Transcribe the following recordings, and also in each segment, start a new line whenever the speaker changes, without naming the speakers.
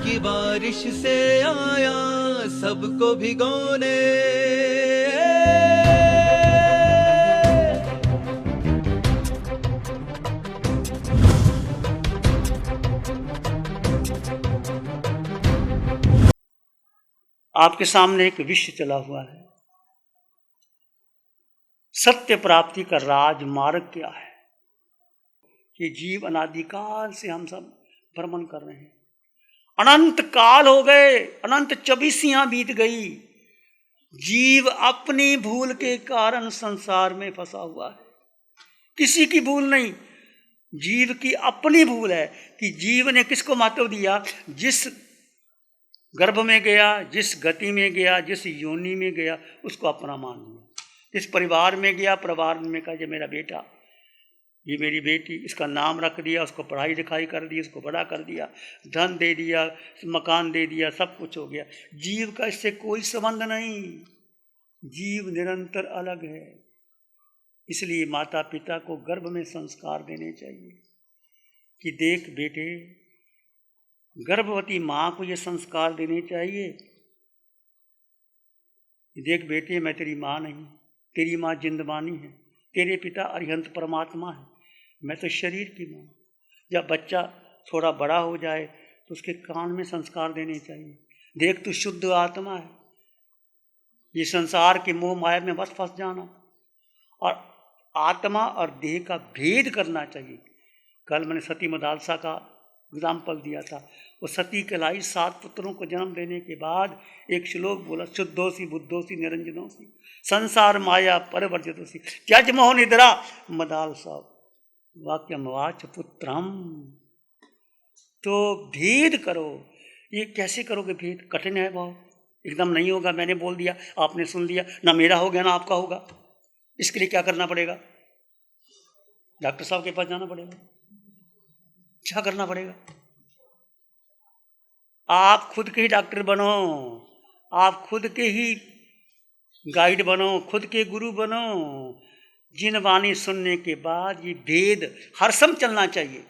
की बारिश से आया सबको भिगोने।
आपके सामने एक विषय चला हुआ है। सत्य प्राप्ति का राजमार्ग क्या है? कि जीव अनादिकाल से हम सब भ्रमण कर रहे हैं। अनंत काल हो गए, अनंत 24 बीत गई। जीव अपनी भूल के कारण संसार में फंसा हुआ है। किसी की भूल नहीं, जीव की अपनी भूल है कि जीव ने किसको महत्व दिया। जिस गर्भ में गया, जिस गति में गया, जिस योनि में गया, उसको अपना मान लिया। जिस परिवार में गया, परिवार में कहा ये मेरा बेटा, ये मेरी बेटी, इसका नाम रख दिया, उसको पढ़ाई लिखाई कर दी, उसको बड़ा कर दिया, धन दे दिया, मकान दे दिया, सब कुछ हो गया। जीव का इससे कोई संबंध नहीं, जीव निरंतर अलग है। इसलिए माता पिता को गर्भ में संस्कार देने चाहिए कि देख बेटे, गर्भवती माँ को ये संस्कार देने चाहिए, देख बेटे मैं तेरी माँ नहीं, तेरी माँ जिंदवानी है, तेरे पिता अरिहंत परमात्मा है, मैं तो शरीर की माँ। जब बच्चा थोड़ा बड़ा हो जाए तो उसके कान में संस्कार देने चाहिए, देख तू शुद्ध आत्मा है, ये संसार के मोह माया में बस फंस जाना, और आत्मा और देह का भेद करना चाहिए। कल मैंने सती मदालसा का एग्जाम्पल दिया था। वो सती कहलाई 7 पुत्रों को जन्म देने के बाद एक श्लोक बोला, शुद्धोसी बुद्धोसी निरंजनोसी संसार माया परिवर्जितोसी त्यज मोह निद्रा मदालसा वाक्यम वाच पुत्रम। तो भेद करो। ये कैसे करोगे भेद? कठिन है बहुत, एकदम नहीं होगा। मैंने बोल दिया, आपने सुन लिया, ना मेरा हो गया ना आपका होगा। इसके लिए क्या करना पड़ेगा? डॉक्टर साहब के पास जाना पड़ेगा। क्या करना पड़ेगा? आप खुद के ही डॉक्टर बनो, आप खुद के ही गाइड बनो, खुद के गुरु बनो। जिन वाणी सुनने के बाद ये भेद हर समय चलना चाहिए,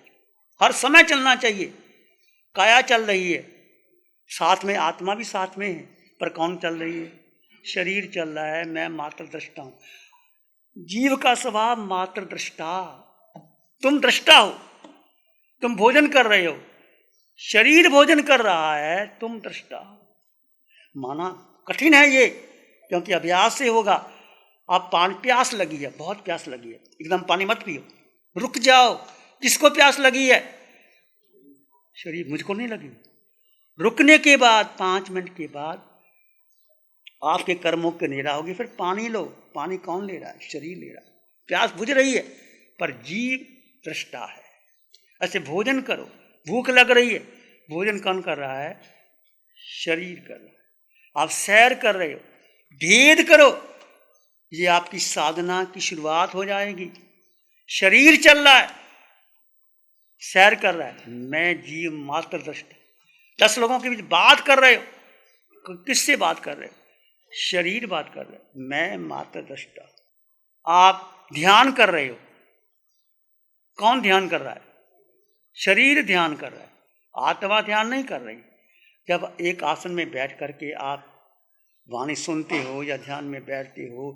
हर समय चलना चाहिए। काया चल रही है, साथ में आत्मा भी साथ में है, पर कौन चल रही है? शरीर चल रहा है, मैं मात्र दृष्टा हूं। जीव का स्वभाव मात्र दृष्टा, तुम दृष्टा हो। तुम भोजन कर रहे हो, शरीर भोजन कर रहा है, तुम दृष्टा हो। माना कठिन है ये, क्योंकि अभ्यास से होगा। आप प्यास लगी है, बहुत प्यास लगी है, एकदम पानी मत पियो, रुक जाओ। किसको प्यास लगी है? शरीर, मुझको नहीं लगी। रुकने के बाद 5 मिनट के बाद आपके कर्मों के निरा होगी, फिर पानी लो। पानी कौन ले रहा है? शरीर ले रहा है। प्यास बुझ रही है, पर जीव दृष्टा है। ऐसे भोजन करो, भूख लग रही है, भोजन कौन कर रहा है? शरीर कर रहा है। आप सैर कर रहे हो, भेद करो, ये आपकी साधना की शुरुआत हो जाएगी। शरीर चल रहा है, सैर कर रहा है, मैं जीव मात्र दृष्टा। 10 लोगों के बीच बात कर रहे हो, किससे बात कर रहे हो? शरीर बात कर रहे हो, मैं मात्र दृष्टा। आप ध्यान कर रहे हो, कौन ध्यान कर रहा है? शरीर ध्यान कर रहा है, आत्मा ध्यान नहीं कर रही। जब एक आसन में बैठ करके आप वाणी सुनते हो या ध्यान में बैठते हो,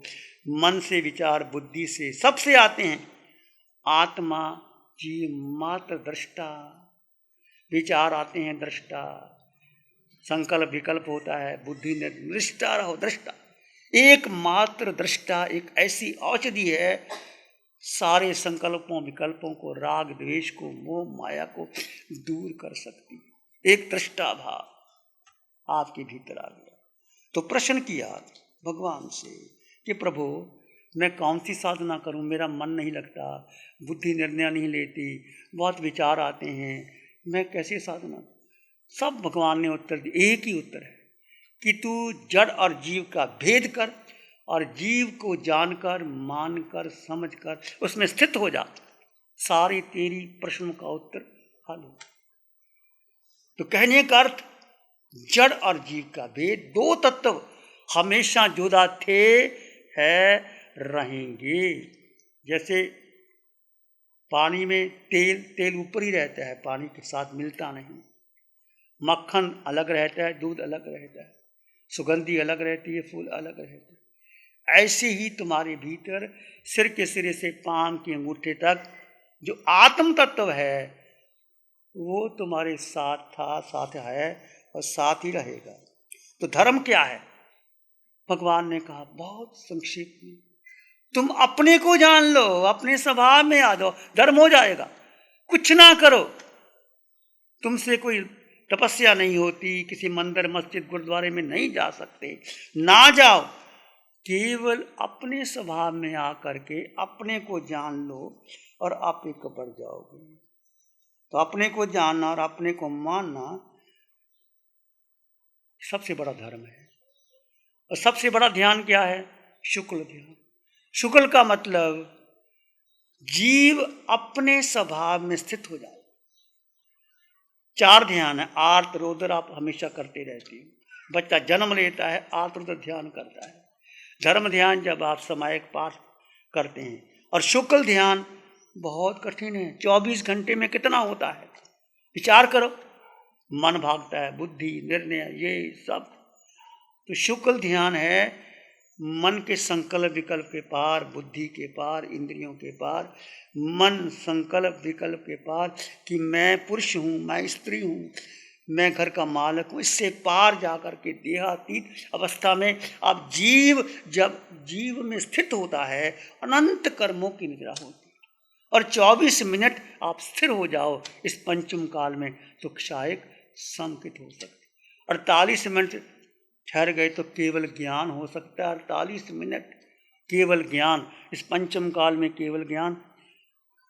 मन से विचार बुद्धि से सबसे आते हैं। आत्मा जीव मात्र दृष्टा, विचार आते हैं दृष्टा, संकल्प विकल्प होता है, बुद्धि ने दृष्टा रहो, दृष्टा। एकमात्र दृष्टा एक ऐसी औषधि है, सारे संकल्पों विकल्पों को, राग द्वेष को, मोह माया को दूर कर सकती। एक दृष्टा भाव आपके भीतर आ गया। तो प्रश्न किया भगवान से कि प्रभु मैं कौन सी साधना करूं, मेरा मन नहीं लगता, बुद्धि निर्णय नहीं लेती, बहुत विचार आते हैं, मैं कैसे साधना? सब भगवान ने उत्तर दिया, एक ही उत्तर है कि तू जड़ और जीव का भेद कर, और जीव को जानकर, मानकर, समझकर उसमें स्थित हो जा, सारी तेरी प्रश्नों का उत्तर हल हो। तो कहने का अर्थ, जड़ और जीव का भेद, 2 तत्व हमेशा जुदा थे, है, रहेंगे। जैसे पानी में तेल ऊपर ही रहता है, पानी के साथ मिलता नहीं। मक्खन अलग रहता है, दूध अलग रहता है, सुगंधी अलग रहती है, फूल अलग रहते हैं। ऐसे ही तुम्हारे भीतर सिर के सिरे से पांव के अंगूठे तक जो आत्म तत्व है वो तुम्हारे साथ था, साथ है और साथ ही रहेगा। तो धर्म क्या है? भगवान ने कहा बहुत संक्षेप में, तुम अपने को जान लो, अपने स्वभाव में आ जाओ, धर्म हो जाएगा। कुछ ना करो, तुमसे कोई तपस्या नहीं होती, किसी मंदिर मस्जिद गुरुद्वारे में नहीं जा सकते, ना जाओ, केवल अपने स्वभाव में आकर के अपने को जान लो और आप एक बढ़ जाओगे। तो अपने को जानना और अपने को मानना सबसे बड़ा धर्म है। और सबसे बड़ा ध्यान क्या है? शुक्ल ध्यान। शुक्ल का मतलब जीव अपने स्वभाव में स्थित हो जाए। 4 ध्यान है। आर्त रोदर आप हमेशा करते रहते हो। बच्चा जन्म लेता है, आर्त रोदर ध्यान करता है। धर्म ध्यान जब आप सामायिक पाठ करते हैं। और शुक्ल ध्यान बहुत कठिन है। 24 घंटे में कितना होता है विचार करो। मन भागता है, बुद्धि, निर्णय, ये सब। तो शुक्ल ध्यान है मन के संकल्प विकल्प के पार, बुद्धि के पार, इंद्रियों के पार, मन संकल्प विकल्प के पार कि मैं पुरुष हूँ, मैं स्त्री हूँ, मैं घर का मालिक हूँ, इससे पार जाकर के देहातीत अवस्था में अब जीव जब जीव में स्थित होता है, अनंत कर्मों की निद्रा होती है। और 24 मिनट आप स्थिर हो जाओ इस पंचम काल में तो शायद संकित हो सकते। 48 मिनट ठहर गए तो केवल ज्ञान हो सकता है। 48 मिनट केवल ज्ञान, इस पंचम काल में केवल ज्ञान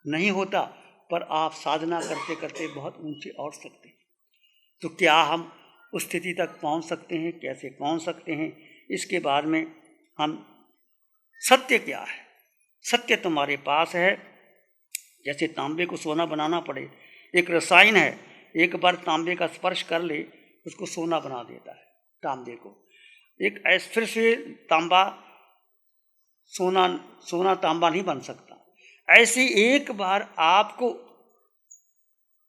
नहीं होता, पर आप साधना करते करते बहुत ऊंचे उठ सकते हैं। तो क्या हम उस स्थिति तक पहुंच सकते हैं? कैसे पहुंच सकते हैं? इसके बाद में हम सत्य क्या है? सत्य तुम्हारे पास है। जैसे तांबे को सोना बनाना पड़े, एक रसायन है, एक बार तांबे का स्पर्श कर ले उसको सोना बना देता है। तांबे को एक फिर से तांबा सोना तांबा नहीं बन सकता। ऐसे एक बार आपको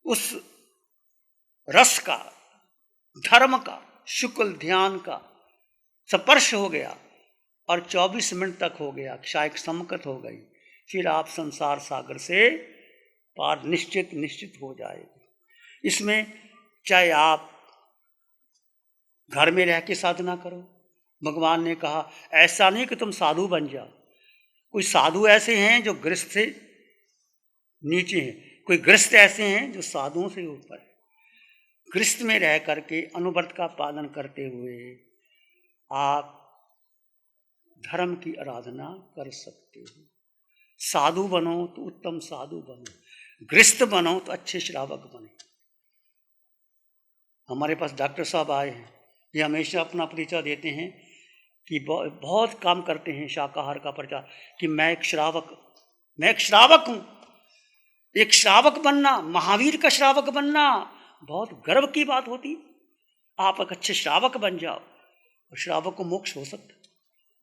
उस रस का, धर्म का, शुक्ल ध्यान का स्पर्श हो गया और 24 मिनट तक हो गया, शायद समकत हो गई, फिर आप संसार सागर से पार निश्चित हो जाएगी। इसमें चाहे आप घर में रह के साधना करो। भगवान ने कहा ऐसा नहीं कि तुम साधु बन जाओ। कोई साधु ऐसे हैं जो गृहस्थ से नीचे हैं, कोई गृहस्थ ऐसे हैं जो साधुओं से ऊपर है। गृहस्थ में रह करके अनुव्रत का पालन करते हुए आप धर्म की आराधना कर सकते हो। साधु बनो तो उत्तम साधु बनो, गृहस्थ बनो तो अच्छे श्रावक बनो। हमारे पास डॉक्टर साहब आए हैं, ये हमेशा अपना परिचय देते हैं कि बहुत काम करते हैं शाकाहार का प्रचार, कि मैं एक श्रावक हूँ। एक श्रावक बनना, महावीर का श्रावक बनना बहुत गर्व की बात होती। आप एक अच्छे श्रावक बन जाओ और श्रावक को मोक्ष हो सकता।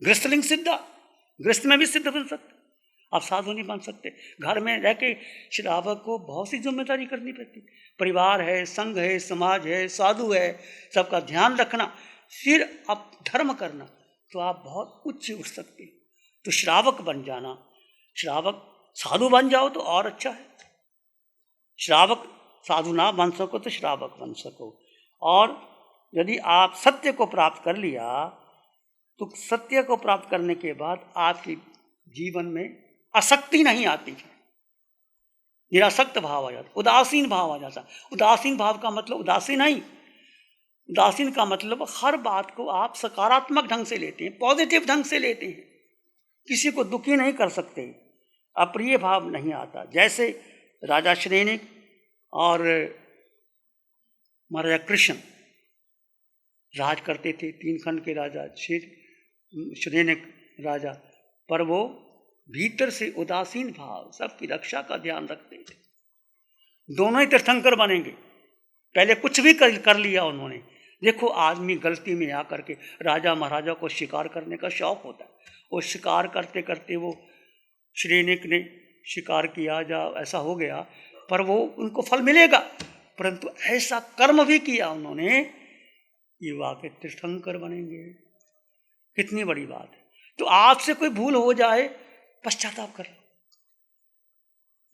गृहस्थलिंग सिद्धा, गृहस्थ में भी सिद्ध बन सकता। आप साधु नहीं बन सकते। घर में रह के श्रावक को बहुत सी जिम्मेदारी करनी पड़ती। परिवार है, संघ है, समाज है, साधु है, सबका ध्यान रखना, फिर आप धर्म करना, तो आप बहुत उच्च उठ सकते। तो श्रावक बन जाना, श्रावक साधु बन जाओ तो और अच्छा है। श्रावक साधु ना बन सको तो श्रावक बन सको। और यदि आप सत्य को प्राप्त कर लिया तो सत्य को प्राप्त करने के बाद आपके जीवन में आसक्ति नहीं आती है, निरासक्त भाव आ जाता, उदासीन भाव आ जाता। उदासीन भाव का मतलब उदासीन नहीं, उदासीन का मतलब हर बात को आप सकारात्मक ढंग से लेते हैं, पॉजिटिव ढंग से लेते हैं, किसी को दुखी नहीं कर सकते, अप्रिय भाव नहीं आता। जैसे राजा श्रेनिक और महाराजा कृष्ण राज करते थे, 3 खंड के राजा श्रेनिक राजा, पर वो भीतर से उदासीन भाव, सबकी रक्षा का ध्यान रखते थे। दोनों ही तीर्थंकर बनेंगे। पहले कुछ भी कर लिया उन्होंने। देखो आदमी गलती में आकर के, राजा महाराजा को शिकार करने का शौक होता है, वो शिकार करते करते वो श्रेनिक ने शिकार किया, जा ऐसा हो गया, पर वो उनको फल मिलेगा। परंतु ऐसा कर्म भी किया उन्होंने, ये वाकई तीर्थंकर बनेंगे। कितनी बड़ी बात है। तो आपसे कोई भूल हो जाए, पश्चाताप कर लो,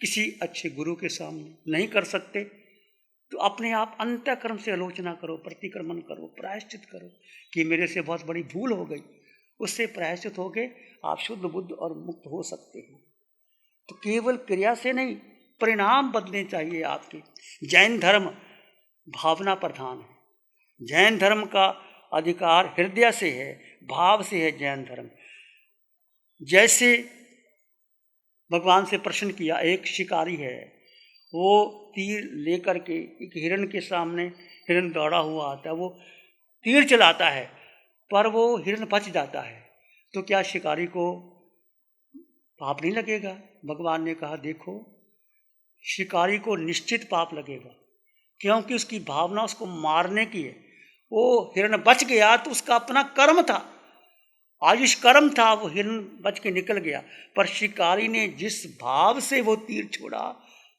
किसी अच्छे गुरु के सामने नहीं कर सकते तो अपने आप अंतःकरण से आलोचना करो, प्रतिक्रमण करो, प्रायश्चित करो कि मेरे से बहुत बड़ी भूल हो गई। उससे प्रायश्चित होके आप शुद्ध बुद्ध और मुक्त हो सकते हैं। तो केवल क्रिया से नहीं, परिणाम बदलने चाहिए आपके। जैन धर्म भावना प्रधान है। जैन धर्म का अधिकार हृदय से है, भाव से है जैन धर्म। जैसे भगवान से प्रश्न किया, एक शिकारी है, वो तीर लेकर के एक हिरण के सामने, हिरण दौड़ा हुआ आता है, वो तीर चलाता है पर वो हिरण बच जाता है, तो क्या शिकारी को पाप नहीं लगेगा? भगवान ने कहा, देखो शिकारी को निश्चित पाप लगेगा, क्योंकि उसकी भावना उसको मारने की है। वो हिरण बच गया तो उसका अपना कर्म था, आयुष कर्म था, वो हिरण बच के निकल गया। पर शिकारी ने जिस भाव से वो तीर छोड़ा,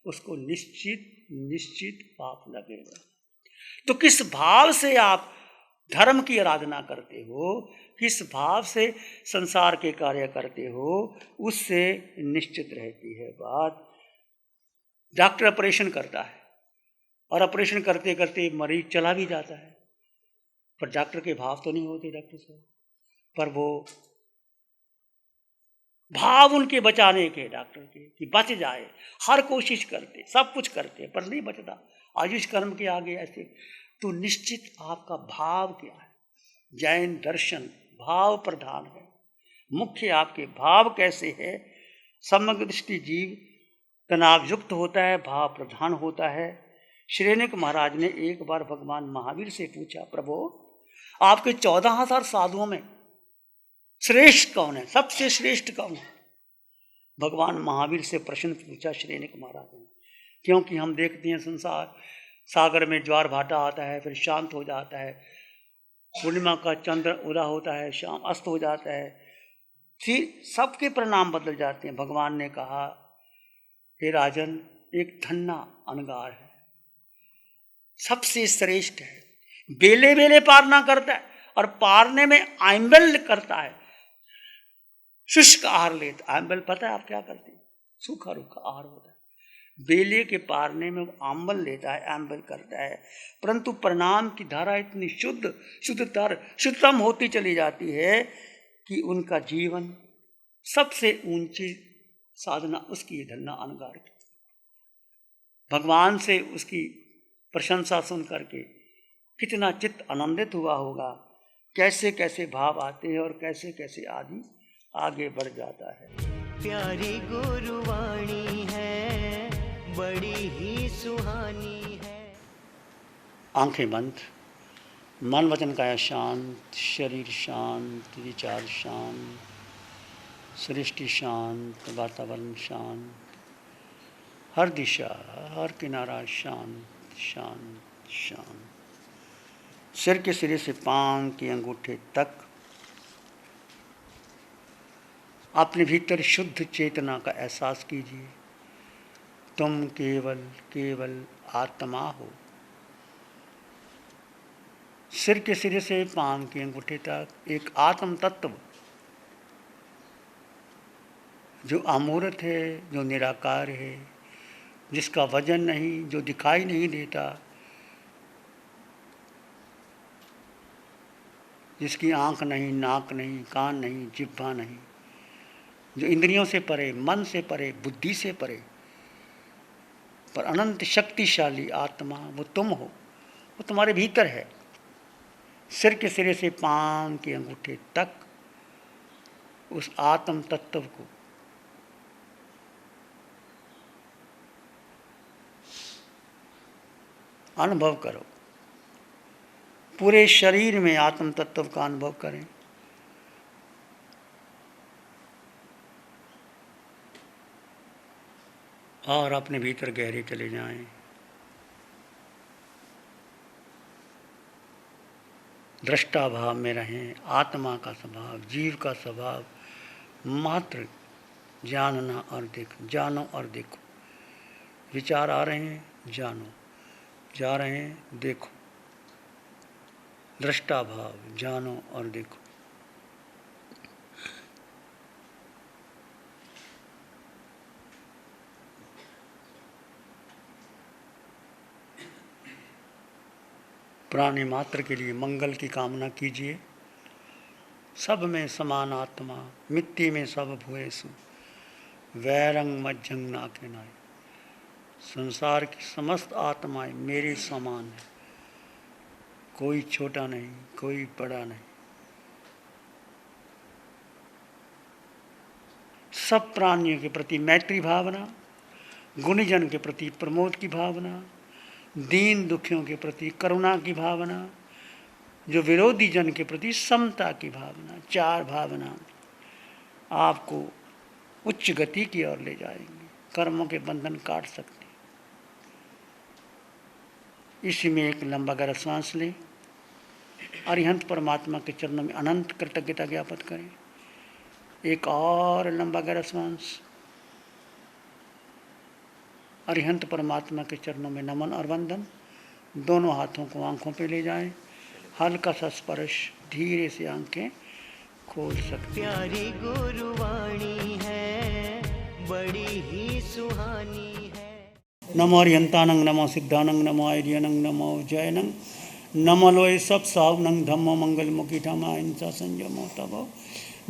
उसको निश्चित पाप लगेगा। तो किस भाव से आप धर्म की आराधना करते हो, किस भाव से संसार के कार्य करते हो, उससे निश्चित रहती है बात। डॉक्टर ऑपरेशन करता है और ऑपरेशन करते करते मरीज चला भी जाता है, पर डॉक्टर के भाव तो नहीं होते डॉक्टर साहब, पर वो भाव उनके बचाने के, डॉक्टर के, कि बच जाए, हर कोशिश करते, सब कुछ करते, पर नहीं बचता। आयुष कर्म के आगे ऐसे। तो निश्चित आपका भाव क्या है? जैन दर्शन भाव प्रधान है। मुख्य आपके भाव कैसे है? समग्र दृष्टि जीव तनाव युक्त होता है, भाव प्रधान होता है। श्रेणिक महाराज ने एक बार भगवान महावीर से पूछा, प्रभु आपके 14,000 साधुओं में श्रेष्ठ कौन है, सबसे श्रेष्ठ कौन है? भगवान महावीर से प्रश्न पूछा श्रेणिक महाराज ने। क्योंकि हम देखते हैं संसार सागर में ज्वार भाटा आता है, फिर शांत हो जाता है, पूर्णिमा का चंद्र उदय होता है, शाम अस्त हो जाता है, फिर सबके परिणाम बदल जाते हैं। भगवान ने कहा, हे राजन, एक धन्ना अनगार है, सबसे श्रेष्ठ है, बेले बेले पारना करता है और पारने में आंबल करता है, शुष्क आहार लेता। आंबल पता है आप क्या करते हैं? सूखा रूखा आहार होता है। बेले के पारने में आंबल लेता है, आंबल करता है, परंतु परिणाम की धारा इतनी शुद्धतम होती चली जाती है कि उनका जीवन सबसे ऊंची साधना उसकी धन्ना अनगार की। भगवान से उसकी प्रशंसा सुन करके कितना चित्त आनंदित हुआ होगा, कैसे कैसे भाव आते हैं और कैसे कैसे आदि आगे बढ़ जाता है।
प्यारी गुरुवाणी है, बड़ी ही सुहानी है।
आंखें बंद, मन वचन काया शांत, शरीर शांत, विचार शांत, सृष्टि शांत, वातावरण शांत, हर दिशा हर किनारा शांत शांत शांत। सिर के सिरे से पांव के अंगूठे तक अपने भीतर शुद्ध चेतना का एहसास कीजिए। तुम केवल केवल आत्मा हो। सिर के सिरे से पांव के अंगूठे तक एक आत्म तत्व जो अमूर्त है, जो निराकार है, जिसका वजन नहीं, जो दिखाई नहीं देता, जिसकी आंख नहीं, नाक नहीं, कान नहीं, जिह्वा नहीं, जो इंद्रियों से परे, मन से परे, बुद्धि से परे, पर अनंत शक्तिशाली आत्मा, वो तुम हो, वो तुम्हारे भीतर है। सिर के सिरे से पांव के अंगूठे तक उस आत्म तत्व को अनुभव करो। पूरे शरीर में आत्म तत्व का अनुभव करें। और अपने भीतर गहरे चले जाएं। दृष्टा भाव में रहें। आत्मा का स्वभाव, जीव का स्वभाव मात्र जानना और देखो, जानो और देखो। विचार आ रहे हैं, जानो। जा रहे हैं, देखो, दृष्टा भाव, जानो और देखो। प्राणी मात्र के लिए मंगल की कामना कीजिए। सब में समान आत्मा, मिट्टी में सब भूएसु, वैरंग मज्जंग नाके नाय। संसार की समस्त आत्माएं मेरे समान है, कोई छोटा नहीं, कोई बड़ा नहीं। सब प्राणियों के प्रति मैत्री भावना, गुणीजन के प्रति प्रमोद की भावना, दीन दुखियों के प्रति करुणा की भावना, जो विरोधी जन के प्रति समता की भावना, चार भावना आपको उच्च गति की ओर ले जाएंगे, कर्मों के बंधन काट सकते। इसी में एक लंबा गहरा सांस लें, अरिहंत परमात्मा के चरणों में अनंत कृतज्ञता ज्ञापित करें। एक और लंबा गहरा सांस, अरिहंत परमात्मा के चरणों में नमन और वंदन। दोनों हाथों को आंखों पे ले जाएं, हल्का सा स्पर्श, धीरे से आंखें खोल सकते।
प्यारी गुरुवाणी है, बड़ी ही सुहानी है।
नमो अरिहंतानंग, नमो सिद्धानंग, नमो आर्यनंग, नमो जयनंग, नमो लोय सब सावनंग, धम्मो मंगल मुखी धमा हिंसा संयमो तबो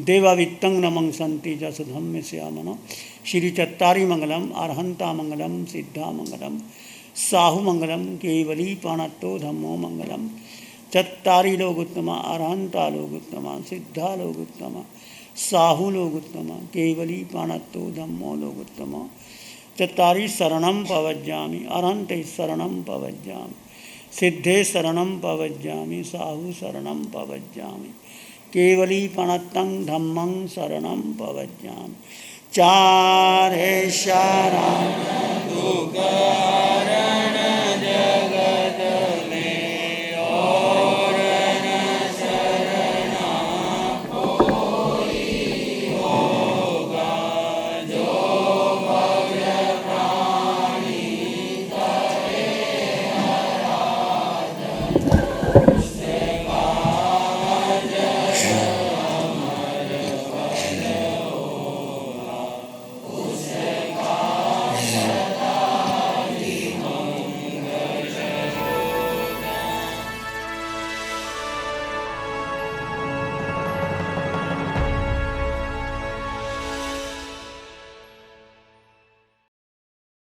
देवावित्तं नमं संति जस धम्म श्यामनो। श्री चत्तारी मंगलम, अरहंता मंगलम, सिद्धा मंगलम, साहु मंगलम, केवली पाणत्तो धम्मो मंगलम। चत्तारी लोग उत्तमा, अरहंता लोग उत्तमा, सिद्धा लोग उत्तमा, साहु लोग उत्तमा, केवली पाणत्तो धम्मो लोग उत्तमा। चत्तारी शरणं पवज्जामि, अरहंते शरणं पवज्जामि, सिद्धे शरणं पवज्जामि, साहु शरणं पवज्जामि, केवली पणत्तं धम्मं शरणं पवज्जामि। चार है शरण